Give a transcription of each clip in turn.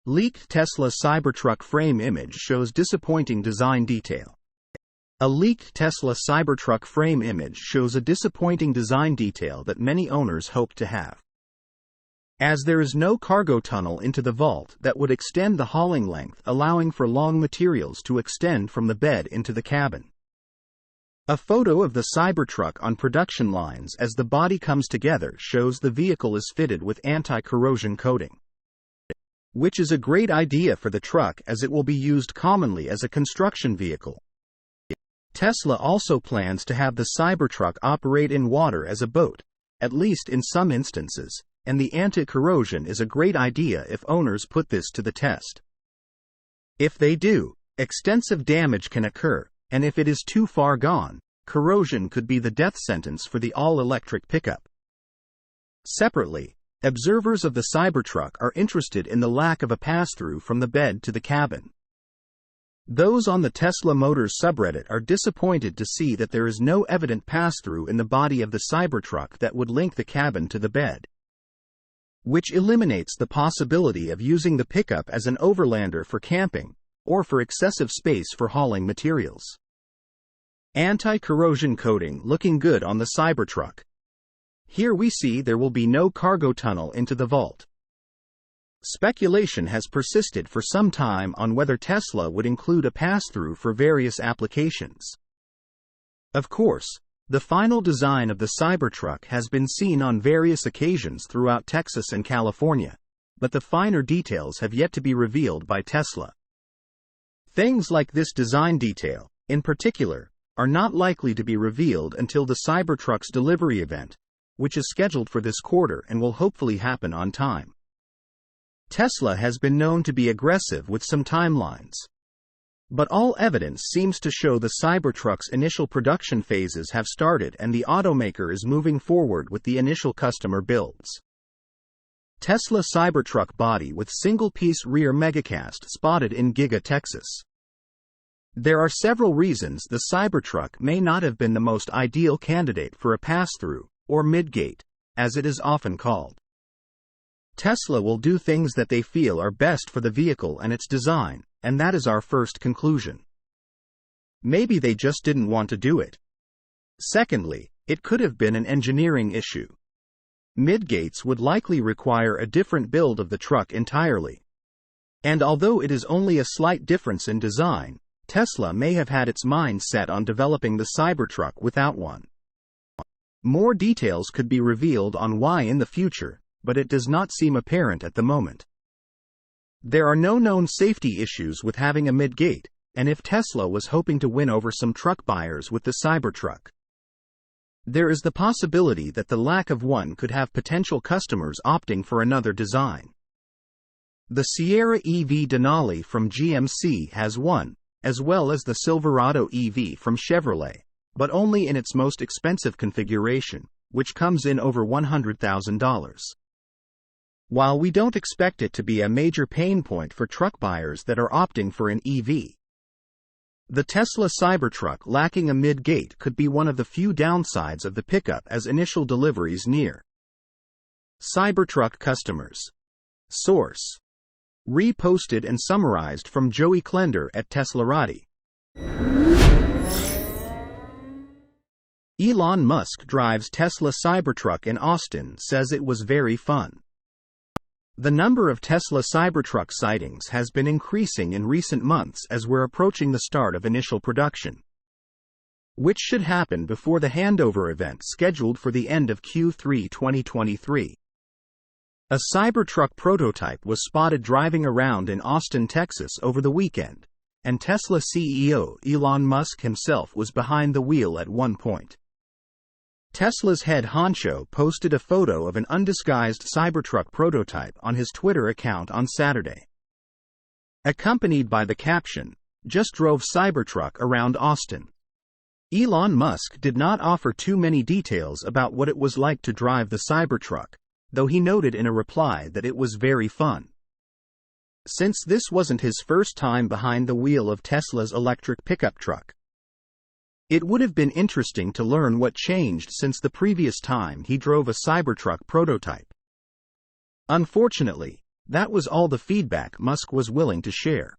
Leaked Tesla Cybertruck frame image shows disappointing design detail. A leaked Tesla Cybertruck frame image shows a disappointing design detail that many owners hope to have. As there is no cargo tunnel into the vault that would extend the hauling length, allowing for long materials to extend from the bed into the cabin. A photo of the Cybertruck on production lines as the body comes together shows the vehicle is fitted with anti-corrosion coating, which is a great idea for the truck as it will be used commonly as a construction vehicle. Tesla also plans to have the Cybertruck operate in water as a boat, at least in some instances, and the anti-corrosion is a great idea if owners put this to the test. If they do, extensive damage can occur, and if it is too far gone, corrosion could be the death sentence for the all-electric pickup. Separately, observers of the Cybertruck are interested in the lack of a pass-through from the bed to the cabin. Those on the Tesla Motors subreddit are disappointed to see that there is no evident pass-through in the body of the Cybertruck that would link the cabin to the bed, which eliminates the possibility of using the pickup as an overlander for camping, or for excessive space for hauling materials. Anti-corrosion coating looking good on the Cybertruck. Here we see there will be no cargo tunnel into the vault. Speculation has persisted for some time on whether Tesla would include a pass-through for various applications. Of course, the final design of the Cybertruck has been seen on various occasions throughout Texas and California, but the finer details have yet to be revealed by Tesla. Things like this design detail, in particular, are not likely to be revealed until the Cybertruck's delivery event, which is scheduled for this quarter and will hopefully happen on time. Tesla has been known to be aggressive with some timelines, but all evidence seems to show the Cybertruck's initial production phases have started and the automaker is moving forward with the initial customer builds. Tesla Cybertruck body with single-piece rear megacast spotted in Giga, Texas. There are several reasons the Cybertruck may not have been the most ideal candidate for a pass-through, or midgate, as it is often called. Tesla will do things that they feel are best for the vehicle and its design, and that is our first conclusion. Maybe they just didn't want to do it. Secondly, it could have been an engineering issue. Midgates would likely require a different build of the truck entirely. And although it is only a slight difference in design, Tesla may have had its mind set on developing the Cybertruck without one. More details could be revealed on why in the future, but it does not seem apparent at the moment. There are no known safety issues with having a midgate, and if Tesla was hoping to win over some truck buyers with the Cybertruck, there is the possibility that the lack of one could have potential customers opting for another design. The Sierra EV Denali from GMC has one, as well as the Silverado EV from Chevrolet, but only in its most expensive configuration, which comes in over $100,000. While we don't expect it to be a major pain point for truck buyers that are opting for an EV, the Tesla Cybertruck lacking a mid-gate could be one of the few downsides of the pickup as initial deliveries near. Cybertruck customers. Source: reposted and summarized from Joey Klender at Teslarati. Elon Musk drives Tesla Cybertruck in Austin, says it was very fun. The number of Tesla Cybertruck sightings has been increasing in recent months as we're approaching the start of initial production, which should happen before the handover event scheduled for the end of Q3 2023. A Cybertruck prototype was spotted driving around in Austin, Texas over the weekend, and Tesla CEO Elon Musk himself was behind the wheel at one point. Tesla's head honcho posted a photo of an undisguised Cybertruck prototype on his Twitter account on Saturday, accompanied by the caption, "Just drove Cybertruck around Austin." Elon Musk did not offer too many details about what it was like to drive the Cybertruck, though he noted in a reply that it was very fun. Since this wasn't his first time behind the wheel of Tesla's electric pickup truck, it would have been interesting to learn what changed since the previous time he drove a Cybertruck prototype. Unfortunately, That was all the feedback Musk was willing to share.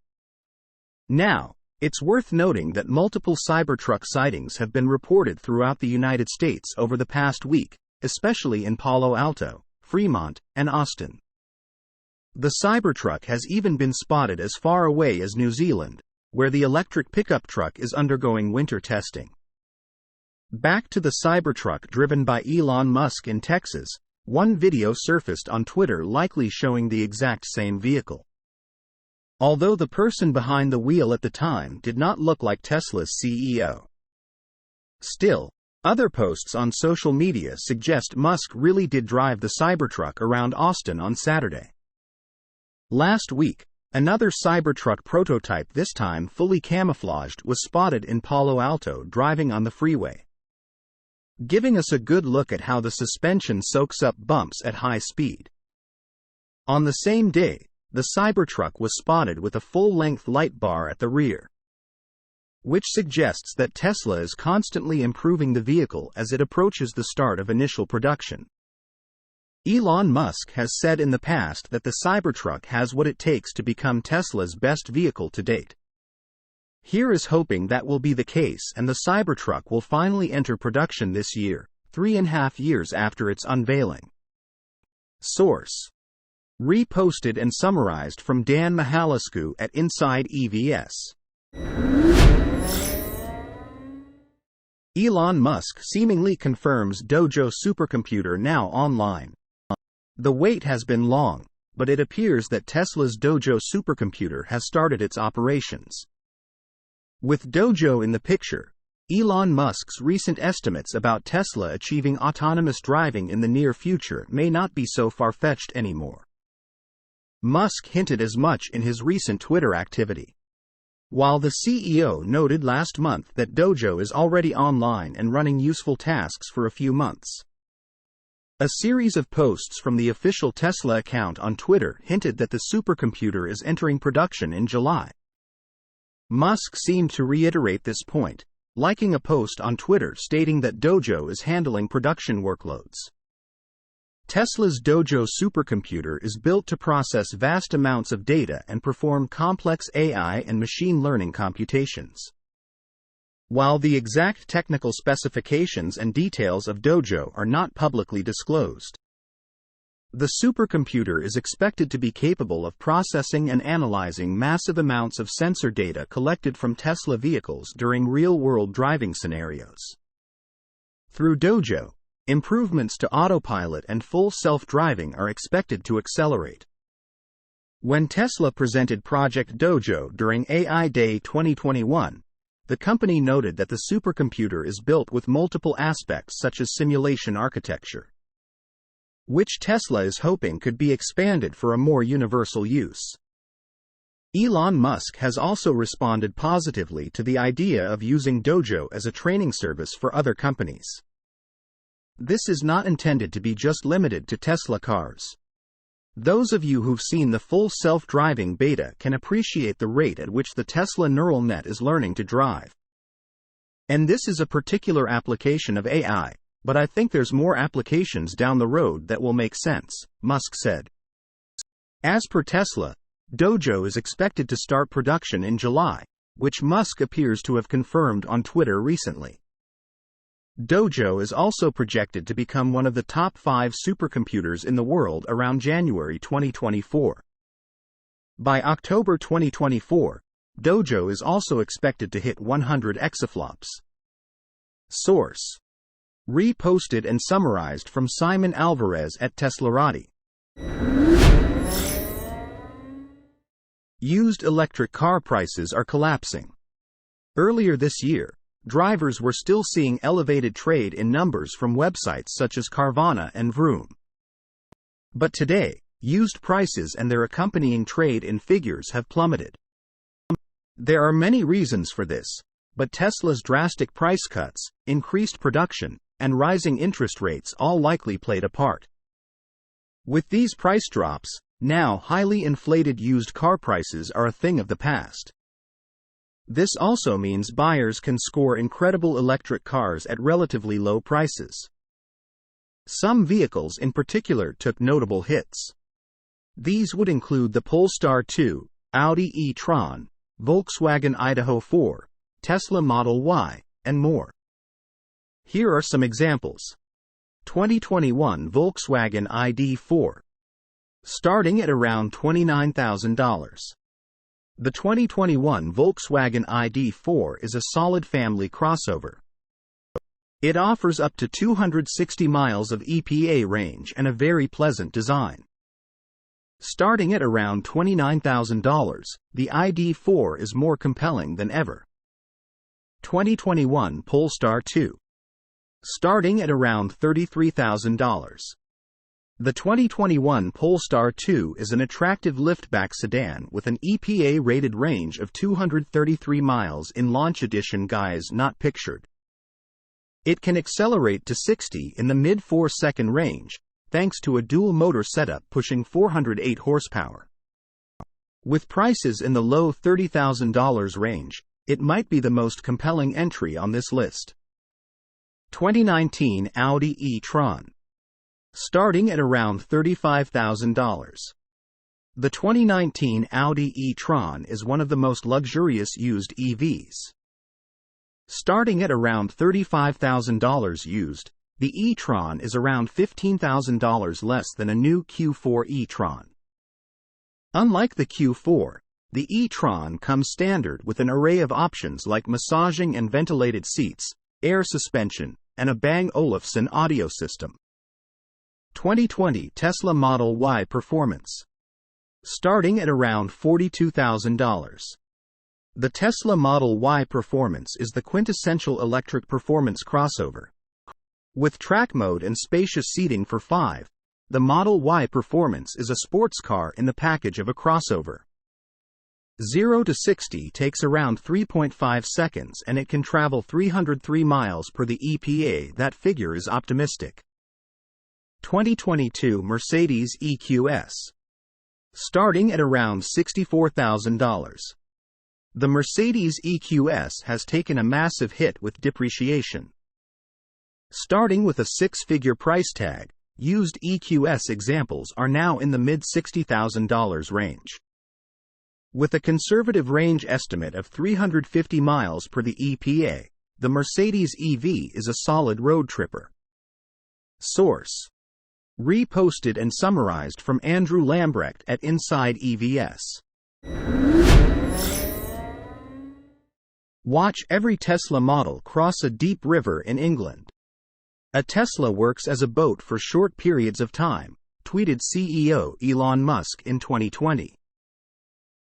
Now, it's worth noting that multiple Cybertruck sightings have been reported throughout the United States over the past week, especially in Palo Alto, Fremont, and Austin. The Cybertruck has even been spotted as far away as New Zealand, where the electric pickup truck is undergoing winter testing. Back to the Cybertruck driven by Elon Musk in Texas, one video surfaced on Twitter likely showing the exact same vehicle. Although the person behind the wheel at the time did not look like Tesla's CEO. Still, other posts on social media suggest Musk really did drive the Cybertruck around Austin on Saturday. Last week, another Cybertruck prototype, this time fully camouflaged, was spotted in Palo Alto driving on the freeway, giving us a good look at how the suspension soaks up bumps at high speed. On the same day, the Cybertruck was spotted with a full-length light bar at the rear, which suggests that Tesla is constantly improving the vehicle as it approaches the start of initial production. Elon Musk has said in the past that the Cybertruck has what it takes to become Tesla's best vehicle to date. Here is hoping that will be the case and the Cybertruck will finally enter production this year, 3.5 years after its unveiling. Source: reposted and summarized from Dan Mihalascu at Inside EVS. Elon Musk seemingly confirms Dojo supercomputer now online. The wait has been long, but it appears that Tesla's Dojo supercomputer has started its operations. With Dojo in the picture, Elon Musk's recent estimates about Tesla achieving autonomous driving in the near future may not be so far-fetched anymore. Musk hinted as much in his recent Twitter activity, while the CEO noted last month that Dojo is already online and running useful tasks for a few months. A series of posts from the official Tesla account on Twitter hinted that the supercomputer is entering production in July. Musk seemed to reiterate this point, liking a post on Twitter stating that Dojo is handling production workloads. Tesla's Dojo supercomputer is built to process vast amounts of data and perform complex AI and machine learning computations. While the exact technical specifications and details of Dojo are not publicly disclosed, the supercomputer is expected to be capable of processing and analyzing massive amounts of sensor data collected from Tesla vehicles during real-world driving scenarios. Through Dojo, improvements to autopilot and full self-driving are expected to accelerate. When Tesla presented Project Dojo during AI Day 2021, the company noted that the supercomputer is built with multiple aspects such as simulation architecture, which Tesla is hoping could be expanded for a more universal use. Elon Musk has also responded positively to the idea of using Dojo as a training service for other companies. This is not intended to be just limited to Tesla cars. Those of you who've seen the full self-driving beta can appreciate the rate at which the Tesla neural net is learning to drive. And this is a particular application of AI, but I think there's more applications down the road that will make sense, Musk said. As per Tesla, Dojo is expected to start production in July, which Musk appears to have confirmed on Twitter recently. Dojo is also projected to become one of the top 5 supercomputers in the world around January 2024. By October 2024, Dojo is also expected to hit 100 exaflops. Source: reposted and summarized from Simon Alvarez at Teslarati. Used electric car prices are collapsing. Earlier this year, drivers were still seeing elevated trade-in numbers from websites such as Carvana and Vroom. But today, used prices and their accompanying trade-in figures have plummeted. There are many reasons for this, but Tesla's drastic price cuts, increased production, and rising interest rates all likely played a part. With these price drops, now highly inflated used car prices are a thing of the past. This also means buyers can score incredible electric cars at relatively low prices. Some vehicles in particular took notable hits. These would include the Polestar 2, Audi e-tron, Volkswagen Idaho 4, Tesla Model Y, and more. Here are some examples. 2021 Volkswagen ID4. Starting at around $29,000. The 2021 Volkswagen ID4 is a solid family crossover. It offers up to 260 miles of EPA range and a very pleasant design. Starting at around $29,000, the ID4 is more compelling than ever. 2021 Polestar 2. Starting at around $33,000. The 2021 Polestar 2 is an attractive liftback sedan with an EPA-rated range of 233 miles in Launch Edition guise not pictured. It can accelerate to 60 in the mid-4-second range, thanks to a dual-motor setup pushing 408 horsepower. With prices in the low $30,000 range, it might be the most compelling entry on this list. 2019 Audi e-tron. Starting at around $35,000. The 2019 Audi e-tron is one of the most luxurious used EVs. Starting at around $35,000 used, the e-tron is around $15,000 less than a new Q4 e-tron. Unlike the Q4, the e-tron comes standard with an array of options like massaging and ventilated seats, air suspension, and a Bang & Olufsen audio system. 2020 Tesla Model Y Performance. Starting at around $42,000. The Tesla Model Y Performance is the quintessential electric performance crossover. With track mode and spacious seating for 5, the Model Y Performance is a sports car in the package of a crossover. 0 to 60 takes around 3.5 seconds and it can travel 303 miles per the EPA. That figure is optimistic. 2022 Mercedes EQS. Starting at around $64,000. The Mercedes EQS has taken a massive hit with depreciation. Starting with a six-figure price tag, used EQS examples are now in the mid-$60,000 range. With a conservative range estimate of 350 miles per the EPA, the Mercedes EV is a solid road tripper. Source: reposted and summarized from Andrew Lambrecht at Inside EVS. Watch every Tesla model cross a deep river in England. A Tesla works as a boat for short periods of time, tweeted CEO Elon Musk in 2020.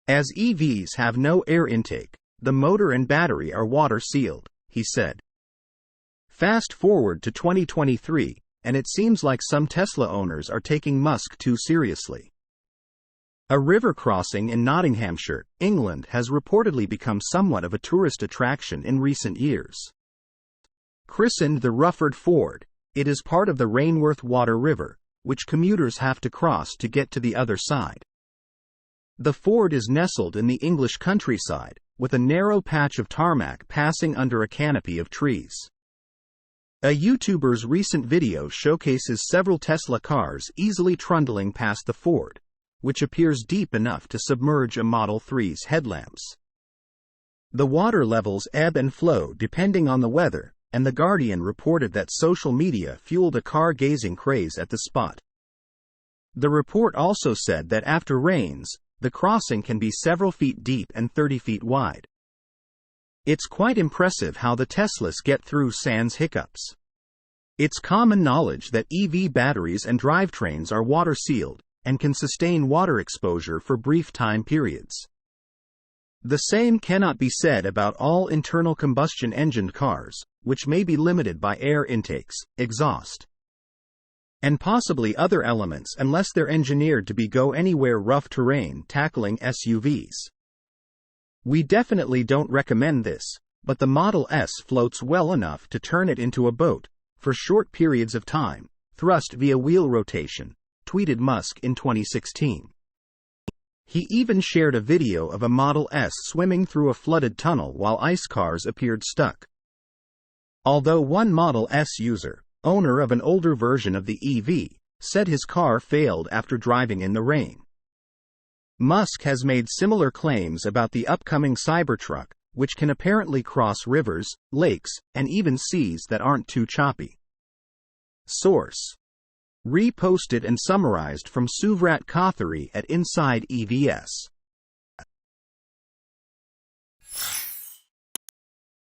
As EVs have no air intake, the motor and battery are water-sealed, he said. Fast forward to 2023, and it seems like some Tesla owners are taking Musk too seriously. A river crossing in Nottinghamshire, England has reportedly become somewhat of a tourist attraction in recent years. Christened the Rufford Ford, it is part of the Rainworth Water River, which commuters have to cross to get to the other side. The ford is nestled in the English countryside, with a narrow patch of tarmac passing under a canopy of trees. A YouTuber's recent video showcases several Tesla cars easily trundling past the ford, which appears deep enough to submerge a Model 3's headlamps. The water levels ebb and flow depending on the weather, and The Guardian reported that social media fueled a car-gazing craze at the spot. The report also said that after rains, the crossing can be several feet deep and 30 feet wide. It's quite impressive how the Teslas get through sans hiccups. It's common knowledge that EV batteries and drivetrains are water-sealed and can sustain water exposure for brief time periods. The same cannot be said about all internal combustion engine cars, which may be limited by air intakes, exhaust, and possibly other elements unless they're engineered to be go-anywhere rough terrain tackling SUVs. We definitely don't recommend this, but the Model S floats well enough to turn it into a boat, for short periods of time, thrust via wheel rotation, tweeted Musk in 2016. He even shared a video of a Model S swimming through a flooded tunnel while ICE cars appeared stuck. Although one Model S user, owner of an older version of the EV, said his car failed after driving in the rain. Musk has made similar claims about the upcoming Cybertruck, which can apparently cross rivers, lakes, and even seas that aren't too choppy. Source: reposted and summarized from Suvrat Kothari at Inside EVS.